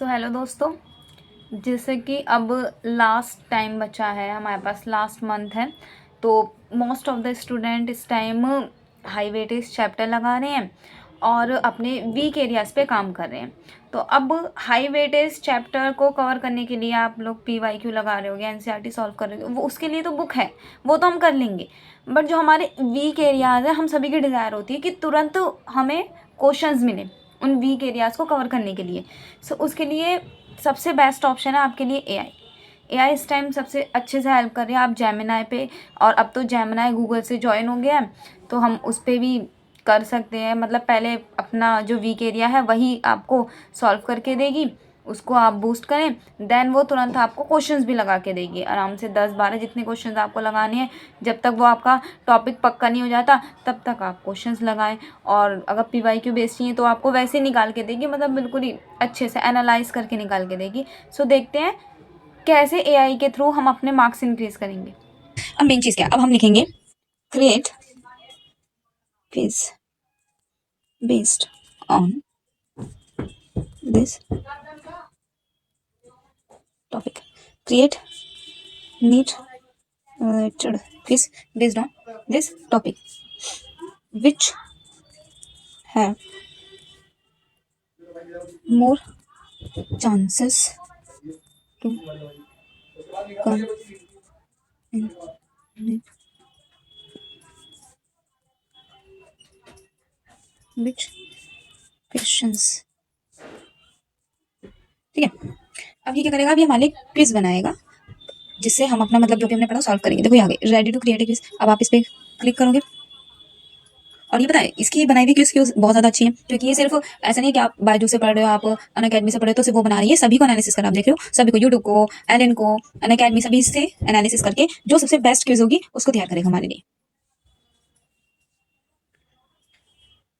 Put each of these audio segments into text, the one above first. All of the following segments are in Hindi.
हेलो दोस्तों, जैसे कि अब लास्ट टाइम बचा है हमारे पास, लास्ट मंथ है। तो मोस्ट ऑफ द स्टूडेंट इस टाइम हाई वेटेज चैप्टर लगा रहे हैं और अपने वीक एरियाज़ पे काम कर रहे हैं। तो अब हाई वेटेज चैप्टर को कवर करने के लिए आप लोग PYQ लगा रहे होगे, NCERT सॉल्व कर रहे हो, वो उसके लिए तो बुक है, वो तो हम कर लेंगे। बट जो हमारे वीक एरियाज़ है, हम सभी की डिज़ायर होती है कि तुरंत हमें क्वेश्चंस मिले उन वीक एरियाज़ को कवर करने के लिए। सो उसके लिए सबसे बेस्ट ऑप्शन है आपके लिए एआई इस टाइम सबसे अच्छे से हेल्प कर रही है। आप जेमिनाई पे, और अब तो जेमिनाई गूगल से ज्वाइन हो गया है, तो हम उस पर भी कर सकते हैं। मतलब पहले अपना जो वीक एरिया है वही आपको सॉल्व करके देगी, उसको आप बूस्ट करें, देन वो तुरंत आपको क्वेश्चंस भी लगा के देगी आराम से 10-12 जितने क्वेश्चंस आपको लगाने हैं। जब तक वो आपका टॉपिक पक्का नहीं हो जाता तब तक आप क्वेश्चंस लगाएं। और अगर PYQ बेस्ड चाहिए तो आपको वैसे निकाल के देगी, मतलब बिल्कुल ही अच्छे से एनालाइज करके निकाल के देगी। सो देखते हैं कैसे AI के थ्रू हम अपने मार्क्स इंक्रीज करेंगे। अब मेन चीज़ क्या है, अब हम लिखेंगे create quiz based on this topic. Create NEET related quiz based on this topic which have more chances to come in which questions। ठीक है, अब ये क्या करेगा, अब ये हमारे क्विज बनाएगा जिससे हम अपना मतलब जो भी हमने पढ़ा सॉल्व करेंगे। देखो यहाँ रेडी टू क्रिएट क्विज, अब आप इस पर क्लिक करोगे और ये पता है इसकी बनाई हुई क्विज बहुत ज़्यादा अच्छी है, क्योंकि ये सिर्फ ऐसा नहीं है कि आप बायजू से पढ़ रहे हो, आप अनअकैडमी से पढ़ रहे हो तो सिर्फ वो बना रही है, सभी को एनालिसिस कर आप देख रहे हो, सभी को, यूट्यूब को, एलन को, अनअकैडमी, सभी से एनालिसिस करके जो सबसे बेस्ट क्विज होगी उसको तैयार करेगा हमारे लिए।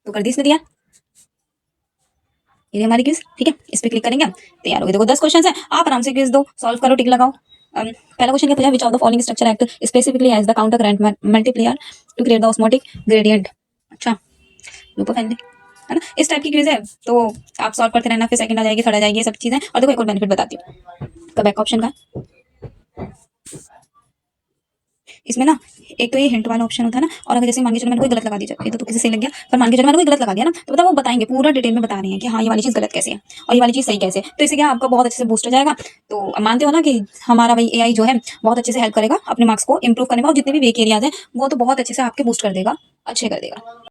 तो कर दी इसने दिया, ये हमारी क्विज। ठीक है, इस पे क्लिक करेंगे हम, तैयार हो गए। देखो 10 क्वेश्चन है, आप आराम से क्विज दो, सॉल्व करो, टिक लगाओ। पहला क्वेश्चन क्या पूछा, which of the following structure act specifically as the counter current multiplier to create the osmotic gradient. अच्छा, लूप ऑफ हेनरी है ना, इस टाइप की क्विज है। तो आप सॉल्व करते रहना, फिर सेकंड आ जाएगी, थर्ड आ जाएगी, ये सब चीजें। और देखो एक और बेनिफिट बताती हूँ, तो बैक ऑप्शन का इसमें ना, एक तो ये हिंट वाला ऑप्शन होता है ना, और अगर जैसे मान के चलो मैंने कोई गलत लगा दी, ये तो किसी सही लग गया, पर मान के चलो मैंने कोई गलत लगा दिया ना, तो बताओ वो बताएंगे पूरा डिटेल में बता रहे हैं कि हाँ ये वाली चीज गलत कैसे है और ये वाली चीज सही कैसे है। तो इससे क्या आपका बहुत अच्छे से बूस्ट हो जाएगा। तो मानते हो ना कि हमारा भाई AI जो है बहुत अच्छे से हेल्प करेगा अपने मार्क्स को इंप्रूव करने में, और जितने भी वीक एरियाज है वो तो बहुत अच्छे से आपके बूस्ट कर देगा, अच्छे कर देगा।